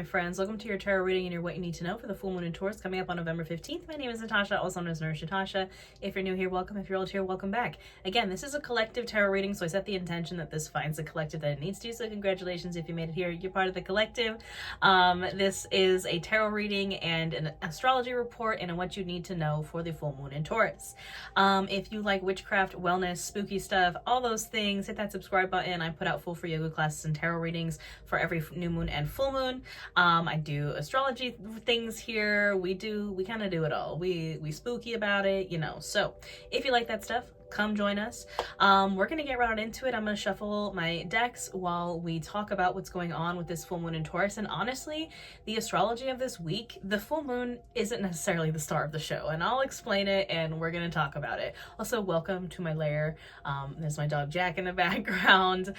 my friends. Welcome to your tarot reading and your what you need to know for the full moon in Taurus coming up on November 15th. My name is Natasha, also known as Nurse Natasha. If you're new here, welcome. If you're old here, welcome back. Again, this is a collective tarot reading, so I set the intention that this finds the collective that it needs to. So congratulations if you made it here. You're part of the collective. This is a tarot reading and an astrology report and what you need to know for the full moon in Taurus. If you like witchcraft, wellness, spooky stuff, all those things, hit that subscribe button. I put out full free yoga classes and tarot readings for every new moon and full moon. I do astrology things here. We kind of do it all. We spooky about it, you know. So if you like that stuff, come join us. We're gonna get right into it. I'm gonna shuffle my decks while we talk about what's going on with this full moon in Taurus. And honestly, the astrology of this week, the full moon isn't necessarily the star of the show, and I'll explain it and we're gonna talk about it. Also, welcome to my lair. There's my dog Jack in the background.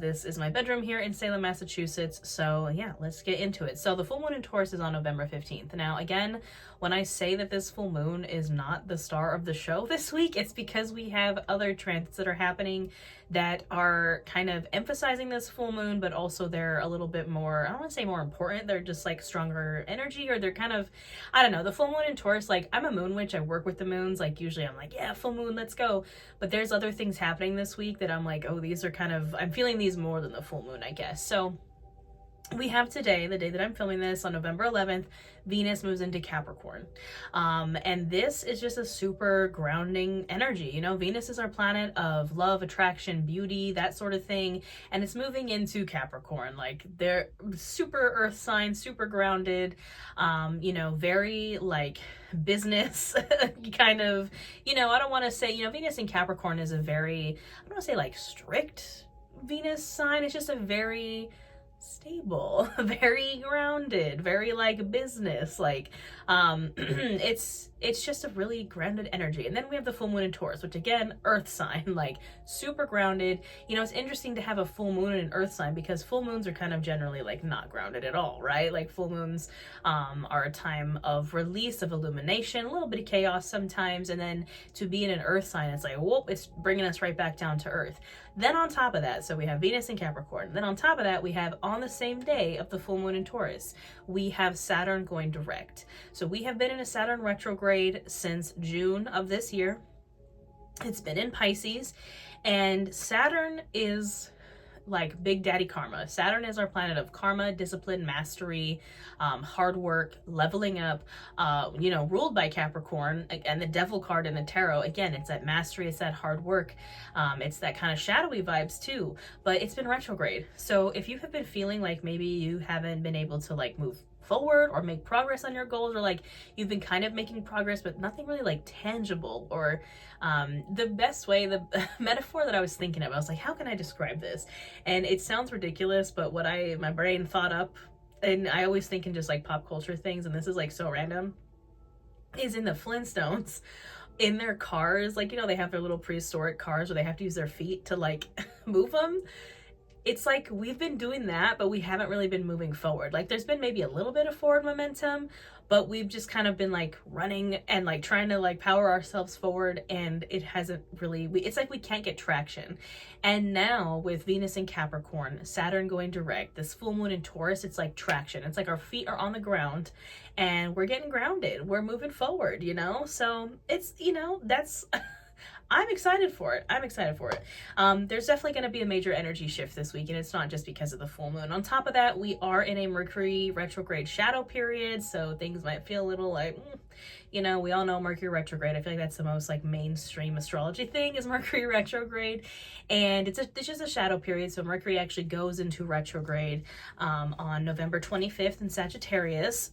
This is my bedroom here in Salem, Massachusetts. So yeah, let's get into it. So the full moon in Taurus is on November 15th. Now again, when I say that this full moon is not the star of the show this week, it's because we have other transits that are happening that are kind of emphasizing this full moon, but also they're a little bit more, I don't want to say more important, they're just like stronger energy, or they're kind of, I don't know, the full moon in Taurus, like I'm a moon witch, I work with the moons, like usually I'm like, yeah, full moon, let's go. But there's other things happening this week that I'm like, oh, these are kind of, I'm feeling these more than the full moon, I guess. So we have today, the day that I'm filming this, on November 11th, Venus moves into Capricorn. And this is just a super grounding energy. You know, Venus is our planet of love, attraction, beauty, that sort of thing. And it's moving into Capricorn. Like, they're super earth sign, super grounded, you know, very like business kind of, you know, I don't want to say, you know, Venus in Capricorn is a very, I don't want to say like strict Venus sign. It's just a very stable, very grounded, very like business, like it's just a really grounded energy. And then we have the full moon in Taurus, which again, earth sign, like super grounded. You know, it's interesting to have a full moon in an earth sign because full moons are kind of generally like not grounded at all, right? Like full moons are a time of release, of illumination, a little bit of chaos sometimes, and then to be in an earth sign, it's like, whoop, it's bringing us right back down to earth. Then on top of that, so we have Venus in Capricorn. Then on top of that, we have on the same day of the full moon in Taurus, we have Saturn going direct. So we have been in a Saturn retrograde since June of this year. It's been in Pisces, and Saturn is like Big Daddy Karma. Saturn is our planet of karma, discipline, mastery, hard work, leveling up, you know, ruled by Capricorn. And the Devil card in the tarot, again, it's that mastery, it's that hard work, it's that kind of shadowy vibes too, but it's been retrograde. So if you have been feeling like maybe you haven't been able to like move forward or make progress on your goals, or like you've been kind of making progress but nothing really like tangible, or the best way, the metaphor that I was thinking of, I was like, how can I describe this? And it sounds ridiculous, but what my brain thought up, and I always think in just like pop culture things, and this is like so random, is in the Flintstones, in their cars, like, you know, they have their little prehistoric cars where they have to use their feet to like move them. It's like we've been doing that, but we haven't really been moving forward. Like there's been maybe a little bit of forward momentum, but we've just kind of been like running and like trying to like power ourselves forward, and it hasn't really, it's like we can't get traction. And now with Venus in Capricorn, Saturn going direct, this full moon in Taurus, it's like traction. It's like our feet are on the ground and we're getting grounded. We're moving forward, you know? So it's, you know, that's... I'm excited for it. I'm excited for it. There's definitely going to be a major energy shift this week, and it's not just because of the full moon. On top of that, we are in a Mercury retrograde shadow period, so things might feel a little like, you know, we all know Mercury retrograde. I feel like that's the most like mainstream astrology thing, is Mercury retrograde. And it's just a shadow period. So Mercury actually goes into retrograde on November 25th in Sagittarius.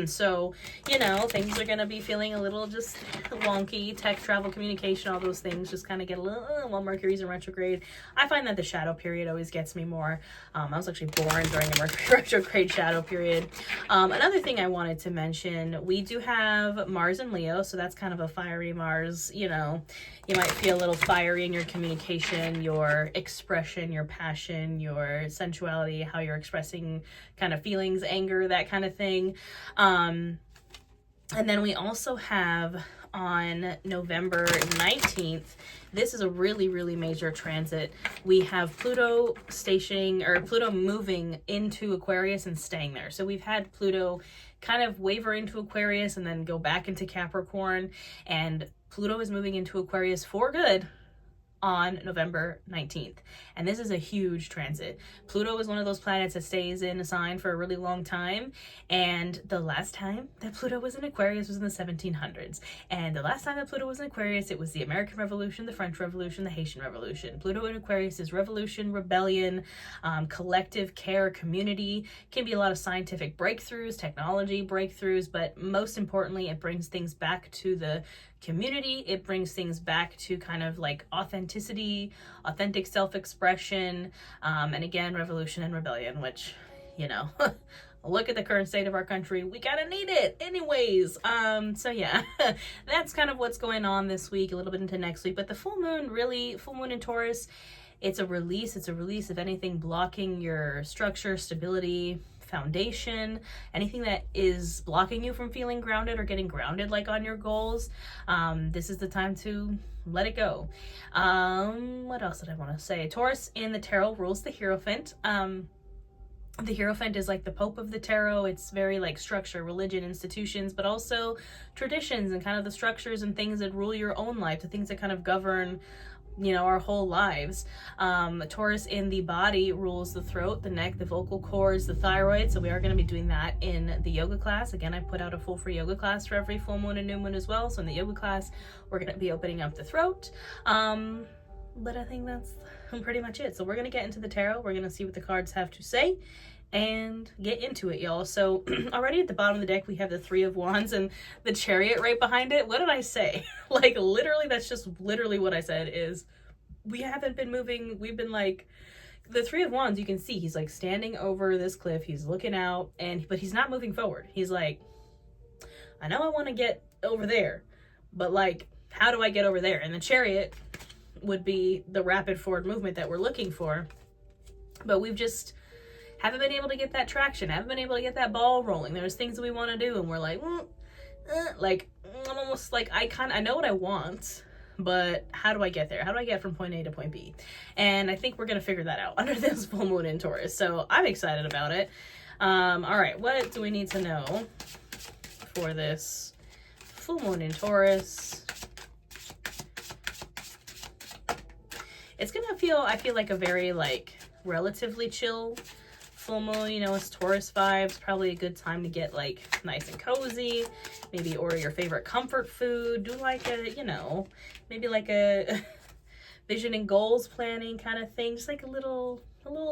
So, you know, things are going to be feeling a little just wonky. Tech, travel, communication, all those things just kind of get a little, while Mercury's in retrograde. I find that the shadow period always gets me more. I was actually born during a Mercury retrograde shadow period. Another thing I wanted to mention, we do have Mars and Leo, so that's kind of a fiery Mars. You know, you might feel a little fiery in your communication, your expression, your passion, your sensuality, how you're expressing kind of feelings, anger, that kind of thing. And then we also have on November 19th, this is a really, really major transit. We have Pluto stationing, or Pluto moving into Aquarius and staying there. So we've had Pluto kind of waver into Aquarius and then go back into Capricorn, and Pluto is moving into Aquarius for good on November 19th. And this is a huge transit. Pluto is one of those planets that stays in a sign for a really long time. And the last time that Pluto was in Aquarius was in the 1700s. And the last time that Pluto was in Aquarius, it was the American Revolution, the French Revolution, the Haitian Revolution. Pluto in Aquarius is revolution, rebellion, collective care, community. Can be a lot of scientific breakthroughs, technology breakthroughs, but most importantly, it brings things back to the community. It brings things back to kind of like authenticity, authentic self-expression, and again, revolution and rebellion, which, you know, look at the current state of our country, we kind of need it anyways. So yeah, that's kind of what's going on this week, a little bit into next week. But the full moon in Taurus, it's a release of anything blocking your structure, stability, foundation, anything that is blocking you from feeling grounded or getting grounded like on your goals. This is the time to let it go. What else did I want to say? Taurus in the tarot rules the Hierophant. The Hierophant is like the Pope of the tarot. It's very like structure, religion, institutions, but also traditions and kind of the structures and things that rule your own life, the things that kind of govern, you know, our whole lives. Taurus in the body rules the throat, the neck, the vocal cords, the thyroid. So we are going to be doing that in the yoga class. Again, I put out a full free yoga class for every full moon and new moon as well. So in the yoga class, we're going to be opening up the throat. But I think that's pretty much it. So we're going to get into the tarot. We're going to see what the cards have to say and get into it, y'all. So already at the bottom of the deck, we have the Three of Wands and the Chariot right behind it. What did I say? Like literally, that's just literally what I said is we haven't been moving. We've been like, the Three of Wands, you can see he's like standing over this cliff. He's looking out but he's not moving forward. He's like, I know I want to get over there, but like, how do I get over there? And the Chariot would be the rapid forward movement that we're looking for. But we've just haven't been able to get that traction, haven't been able to get that ball rolling. There's things that we want to do and we're like, I'm almost like, I know what I want, but how do I get there? How do I get from point A to point B? And I think we're going to figure that out under this full moon in Taurus. So I'm excited about it. All right, what do we need to know for this full moon in Taurus? It's going to feel, I feel like a very like relatively chill full moon. You know, it's Taurus vibes, probably a good time to get like nice and cozy, maybe order your favorite comfort food, do like a, you know, maybe like a vision and goals planning kind of thing, just like a little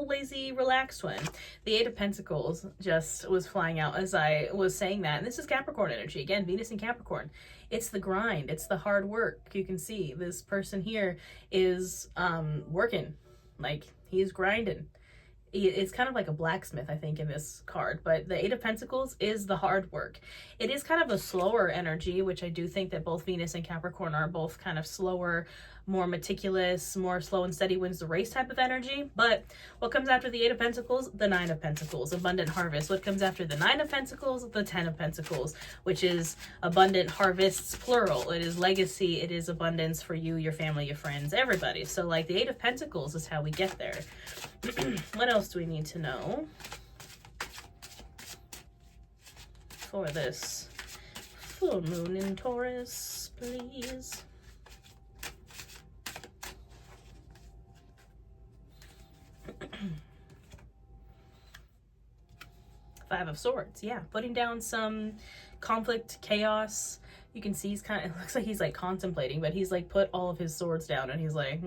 lazy, relaxed one. The Eight of Pentacles just was flying out as I was saying that, and this is Capricorn energy. Again, Venus in Capricorn. It's the grind, it's the hard work. You can see this person here is working, like he's grinding. It's kind of like a blacksmith, I think, in this card, but the Eight of Pentacles is the hard work. It is kind of a slower energy, which I do think that both Venus and Capricorn are both kind of slower, more meticulous, more slow and steady wins the race type of energy. But what comes after the Eight of Pentacles? The Nine of Pentacles, abundant harvest. What comes after the Nine of Pentacles? The Ten of Pentacles, which is abundant harvests, plural. It is legacy. It is abundance for you, your family, your friends, everybody. So like the Eight of Pentacles is how we get there. What else do we need to know for this full moon in Taurus, please? Five of Swords, yeah, putting down some conflict, chaos. You can see he's kind of, it looks like he's like contemplating, but he's like put all of his swords down and he's like,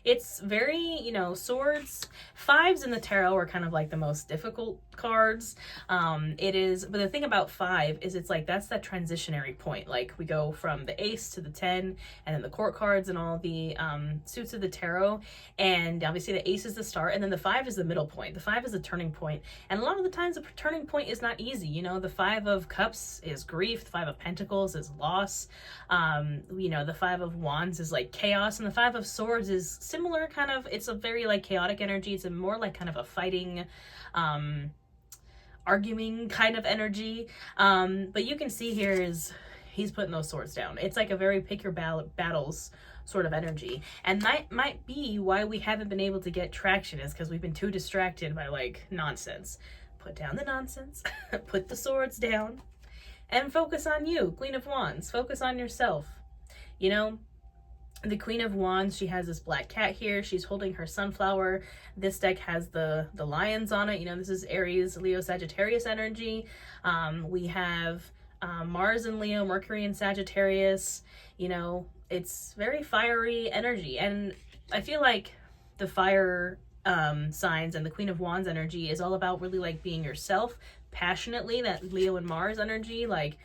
It's very, you know, swords, fives in the tarot are kind of like the most difficult cards. It is, but the thing about five is it's like, that's that transitionary point. Like we go from the ace to the 10 and then the court cards and all the suits of the tarot. And obviously the ace is the start and then the five is the middle point. The five is the turning point. And a lot of the times the turning point is not easy. You know, the Five of Cups is grief. The Five of Pentacles is loss. You know, the Five of Wands is like chaos, and the Five of Swords is similar kind of, it's a very like chaotic energy. It's a more like kind of a fighting, arguing kind of energy. But you can see here is he's putting those swords down. It's like a very pick your battles sort of energy. And that might be why we haven't been able to get traction, is because we've been too distracted by like nonsense. Put down the nonsense, put the swords down, and focus on you, Queen of Wands. Focus on yourself. You know, the Queen of Wands, she has this black cat here. She's holding her sunflower. This deck has the lions on it. You know, this is Aries, Leo, Sagittarius energy. We have Mars in Leo, Mercury in Sagittarius. You know, it's very fiery energy. And I feel like the fire signs and the Queen of Wands energy is all about really like being yourself passionately. That Leo and Mars energy, like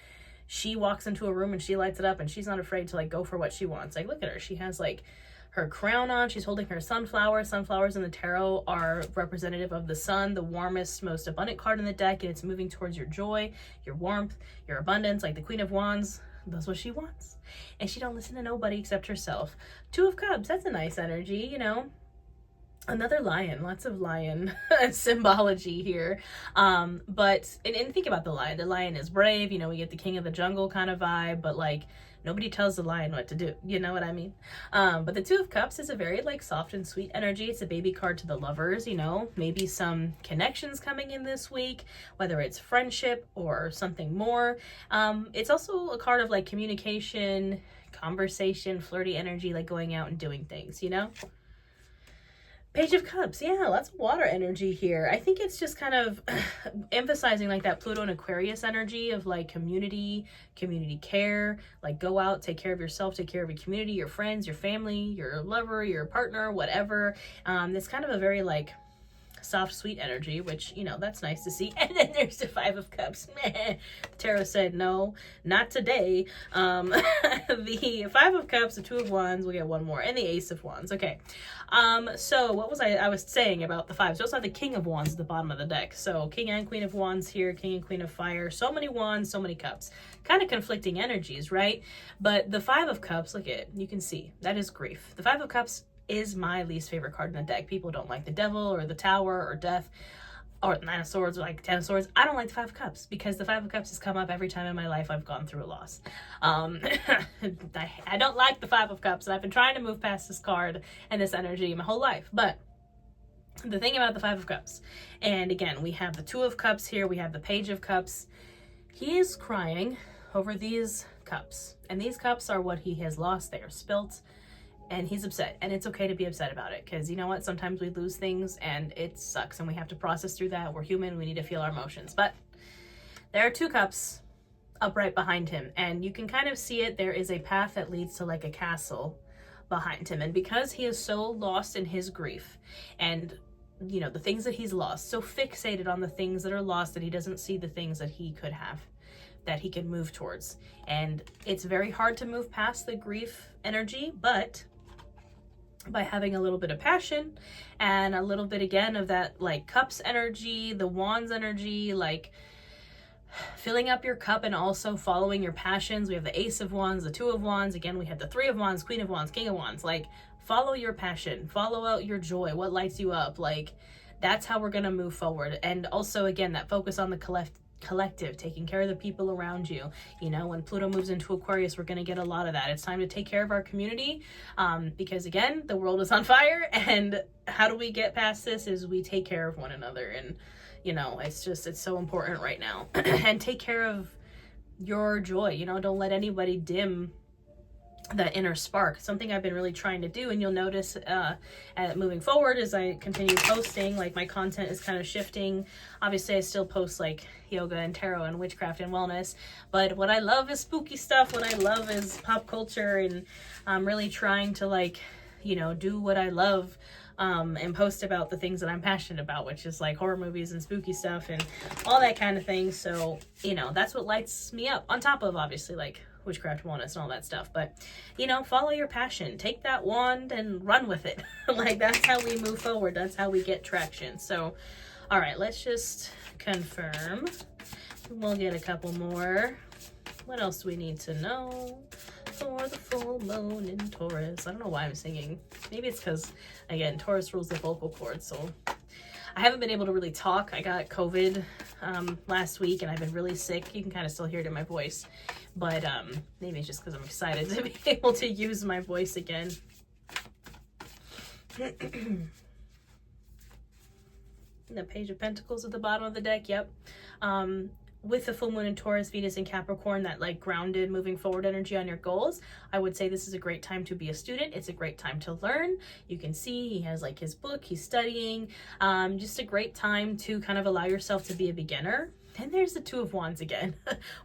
she walks into a room and she lights it up and she's not afraid to like go for what she wants. Like, look at her. She has like her crown on. She's holding her sunflower. Sunflowers in the tarot are representative of the sun, the warmest, most abundant card in the deck, and it's moving towards your joy, your warmth, your abundance. Like the Queen of Wands, that's what she wants. And she don't listen to nobody except herself. Two of Cups, that's a nice energy, you know. Another lion, lots of lion symbology here. But think about the lion. The lion is brave, you know, we get the king of the jungle kind of vibe, but like nobody tells the lion what to do, you know what I mean? But the Two of Cups is a very like soft and sweet energy. It's a baby card to the lovers, you know, maybe some connections coming in this week, whether it's friendship or something more. It's also a card of like communication, conversation, flirty energy, like going out and doing things, you know? Page of Cups, yeah, lots of water energy here. I think it's just kind of emphasizing like that Pluto and Aquarius energy of like community care, like go out, take care of yourself, take care of your community, your friends, your family, your lover, your partner, whatever. It's kind of a very like soft, sweet energy, which, you know, that's nice to see. And then there's the Five of Cups. Meh. Tarot said, no, not today. The Five of Cups, the Two of Wands, we'll get one more, and the Ace of Wands. Okay. So what was I was saying about the fives? We also have the King of Wands at the bottom of the deck. So King and Queen of Wands here, King and Queen of Fire. So many wands, so many cups. Kind of conflicting energies, right? But the Five of Cups, look at it. You can see, that is grief. The Five of Cups is my least favorite card in the deck. People don't like the Devil or the Tower or Death or Nine of Swords or like Ten of Swords. I don't like the Five of Cups because the Five of Cups has come up every time in my life I've gone through a loss. I don't like the Five of Cups, and I've been trying to move past this card and this energy my whole life. But the thing about the Five of Cups, and again, we have the Two of Cups here, we have the Page of Cups. He is crying over these cups, and these cups are what he has lost. They are spilt. And he's upset, and it's okay to be upset about it, because you know what, sometimes we lose things and it sucks and we have to process through that. We're human, we need to feel our emotions. But there are two cups upright behind him, and you can kind of see it. There is a path that leads to like a castle behind him, and because he is so lost in his grief and, you know, the things that he's lost, so fixated on the things that are lost, that he doesn't see the things that he could have, that he can move towards. And it's very hard to move past the grief energy, but by having a little bit of passion and a little bit again of that like cups energy, the wands energy, like filling up your cup and also following your passions. We have the Ace of Wands, the Two of Wands. Again, we have the Three of Wands, Queen of Wands, King of Wands. Like, follow your passion, follow out your joy, what lights you up. Like, that's how we're going to move forward. And also, again, that focus on the collective, taking care of the people around you. You know, when Pluto moves into Aquarius, we're going to get a lot of that. It's time to take care of our community, because again, the world is on fire, and how do we get past this is we take care of one another. And you know, it's so important right now. And take care of your joy, you know, don't let anybody dim that inner spark. Something I've been really trying to do, and you'll notice moving forward as I continue posting, like my content is kind of shifting. Obviously I still post like yoga and tarot and witchcraft and wellness, but what I love is spooky stuff. What I love is pop culture, and I'm really trying to, like, you know, do what I love and post about the things that I'm passionate about, which is like horror movies and spooky stuff and all that kind of thing. So, you know, that's what lights me up, on top of obviously like witchcraft, wellness, and all that stuff. But, you know, follow your passion, take that wand and run with it. Like, that's how we move forward, that's how we get traction. So, all right, let's just confirm. We'll get a couple more. What else do we need to know for the full moon in Taurus? I don't know why I'm singing. Maybe it's because, again, Taurus rules the vocal cords. So I haven't been able to really talk. I got COVID last week, and I've been really sick. You can kind of still hear it in my voice, but maybe it's just because I'm excited to be able to use my voice again. The Page of Pentacles at the bottom of the deck. Yep. With the full moon in Taurus, Venus in Capricorn, that like grounded, moving forward energy on your goals, I would say this is a great time to be a student. It's a great time to learn. You can see he has like his book, he's studying. Just a great time to kind of allow yourself to be a beginner. And there's the Two of Wands again.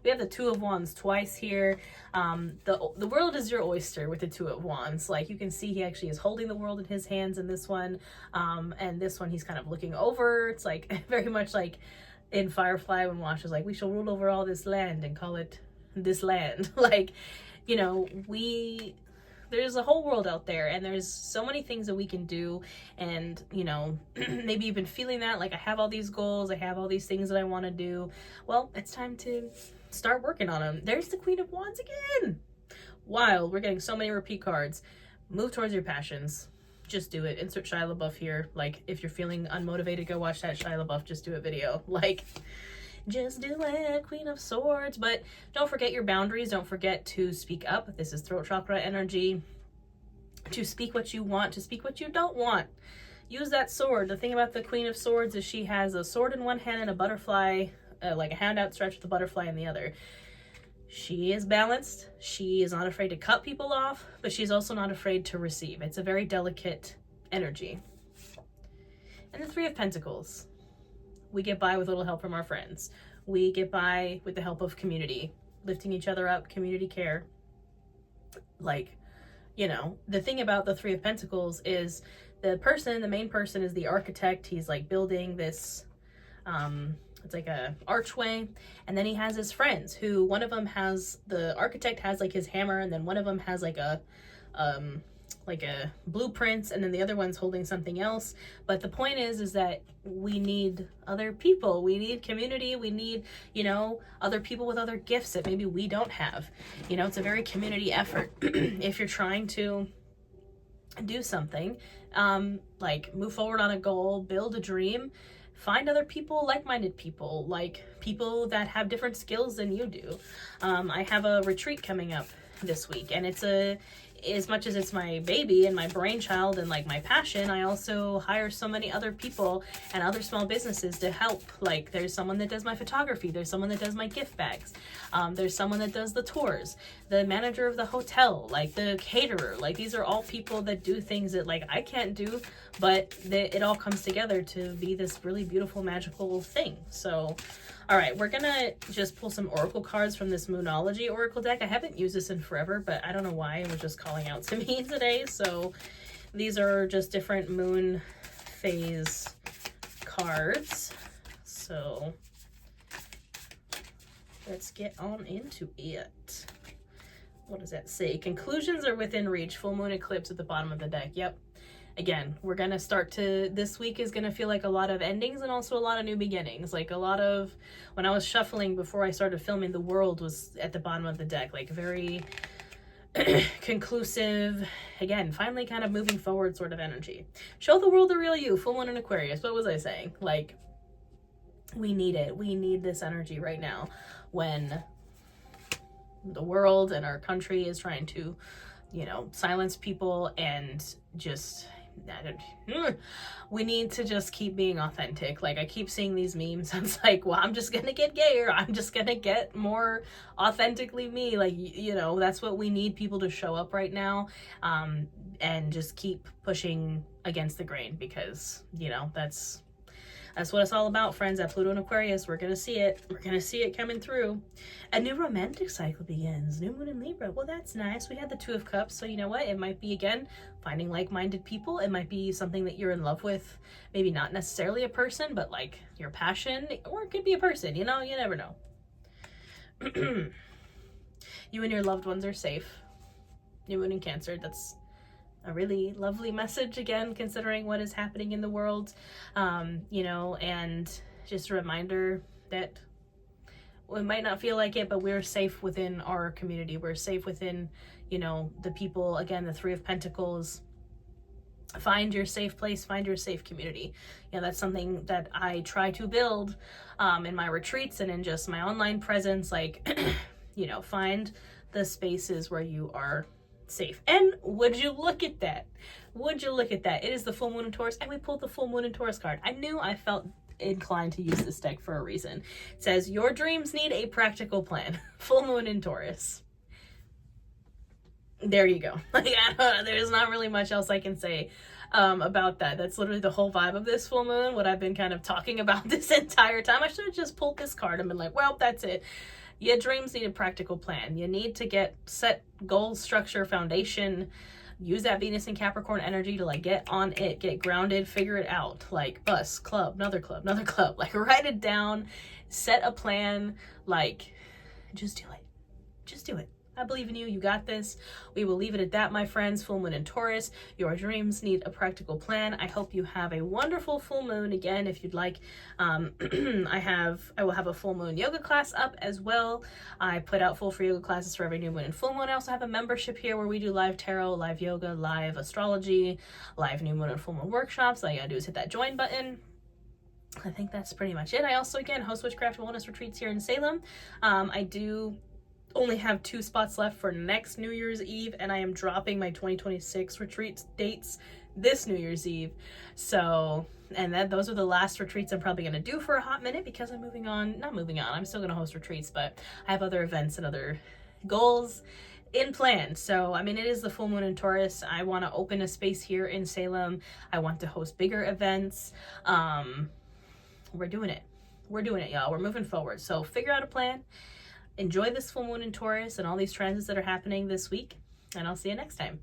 We have the Two of Wands twice here. The world is your oyster with the Two of Wands. Like you can see he actually is holding the world in his hands in this one. And this one he's kind of looking over. It's like very much like in Firefly when Wash is like, we shall rule over all this land and call it this land. Like, you know, there's a whole world out there, and there's so many things that we can do. And, you know, maybe you've been feeling that, like, I have all these goals, I have all these things that I want to do. Well, it's time to start working on them. There's the Queen of Wands again. Wild. We're getting so many repeat cards. Move towards your passions. Just do it. Insert Shia LaBeouf here. Like, if you're feeling unmotivated, go watch that Shia LaBeouf Just Do It video. Like, just do it, Queen of Swords. But don't forget your boundaries. Don't forget to speak up. This is throat chakra energy. To speak what you want, to speak what you don't want. Use that sword. The thing about the Queen of Swords is she has a sword in one hand and a butterfly, like a hand outstretched with a butterfly in the other. She is balanced. She is not afraid to cut people off, but she's also not afraid to receive. It's a very delicate energy. And the Three of Pentacles. We get by with a little help from our friends. We get by with the help of community, lifting each other up, community care. Like, you know, the thing about the Three of Pentacles is the main person is the architect. He's like building this, it's like a archway, and then he has his friends who, one of them has, the architect has like his hammer, and then one of them has like a blueprint, and then the other one's holding something else. But the point is that we need other people, we need community, we need, you know, other people with other gifts that maybe we don't have. You know, it's a very community effort. If you're trying to do something, like move forward on a goal, build a dream, find other people, like-minded people, like people that have different skills than you do. I have a retreat coming up this week, and it's as much as it's my baby and my brainchild and like my passion, I also hire so many other people and other small businesses to help. Like there's someone that does my photography, there's someone that does my gift bags, there's someone that does the tours, the manager of the hotel, like the caterer. Like these are all people that do things that like I can't do, but it all comes together to be this really beautiful, magical thing. So all right, we're gonna just pull some oracle cards from this Moonology oracle deck. I haven't used this in forever, but I don't know why, it was just calling out to me today. So these are just different moon phase cards. So let's get on into it. What does that say? Conclusions are within reach. Full moon eclipse at the bottom of the deck. Yep. Again, we're going to start to, this week is going to feel like a lot of endings and also a lot of new beginnings. Like a lot of, when I was shuffling before I started filming, the world was at the bottom of the deck, like very conclusive, again, finally kind of moving forward sort of energy. Show the world the real you, full moon in Aquarius. What was I saying? Like, we need it. We need this energy right now when the world and our country is trying to, you know, silence people and just, we need to just keep being authentic. Like I keep seeing these memes. I'm like, well, I'm just gonna get gayer. I'm just gonna get more authentically me. Like, you know, that's what we need people to show up right now. And just keep pushing against the grain because, you know, that's what it's all about, friends. At Pluto and Aquarius, we're going to see it. We're going to see it coming through. A new romantic cycle begins. New moon in Libra. Well, that's nice. We had the Two of Cups. So you know what? It might be, again, finding like-minded people. It might be something that you're in love with. Maybe not necessarily a person, but like your passion. Or it could be a person. You know, you never know. You and your loved ones are safe. New moon in Cancer. That's a really lovely message, again, considering what is happening in the world, you know, and just a reminder that we might not feel like it, but we're safe within our community. We're safe within, you know, the people, again, the Three of Pentacles, Find your safe place, find your safe community. You know, that's something that I try to build in my retreats and in just my online presence. Like, you know, find the spaces where you are safe. And would you look at that? Would you look at that? It is the full moon in Taurus, and we pulled the full moon in Taurus card. I felt inclined to use this deck for a reason. It says, your dreams need a practical plan. Full moon in Taurus. There you go. Like, there's not really much else I can say about that. That's literally the whole vibe of this full moon, what I've been kind of talking about this entire time. I should have just pulled this card and been like, well, that's it. Your dreams need a practical plan. You need to set goals, structure, foundation, use that Venus and Capricorn energy to like get on it, get grounded, figure it out. Like bus, club, another club, another club. Like write it down, set a plan, like just do it. Just do it. I believe in you. You got this. We will leave it at that, my friends. Full moon in Taurus. Your dreams need a practical plan. I hope you have a wonderful full moon. Again, if you'd like, I will have a full moon yoga class up as well. I put out full free yoga classes for every new moon and full moon. I also have a membership here where we do live tarot, live yoga, live astrology, live new moon and full moon workshops. All you gotta do is hit that join button. I think that's pretty much it. I also, again, host witchcraft wellness retreats here in Salem. I do only have 2 spots left for next New Year's Eve, and I am dropping my 2026 retreat dates this New Year's Eve. So, and those are the last retreats I'm probably going to do for a hot minute because I'm not moving on. I'm still going to host retreats, but I have other events and other goals in plan. So, I mean, it is the full moon in Taurus. I want to open a space here in Salem. I want to host bigger events. We're doing it. We're doing it, y'all. We're moving forward. So figure out a plan. Enjoy this full moon in Taurus and all these transits that are happening this week, and I'll see you next time.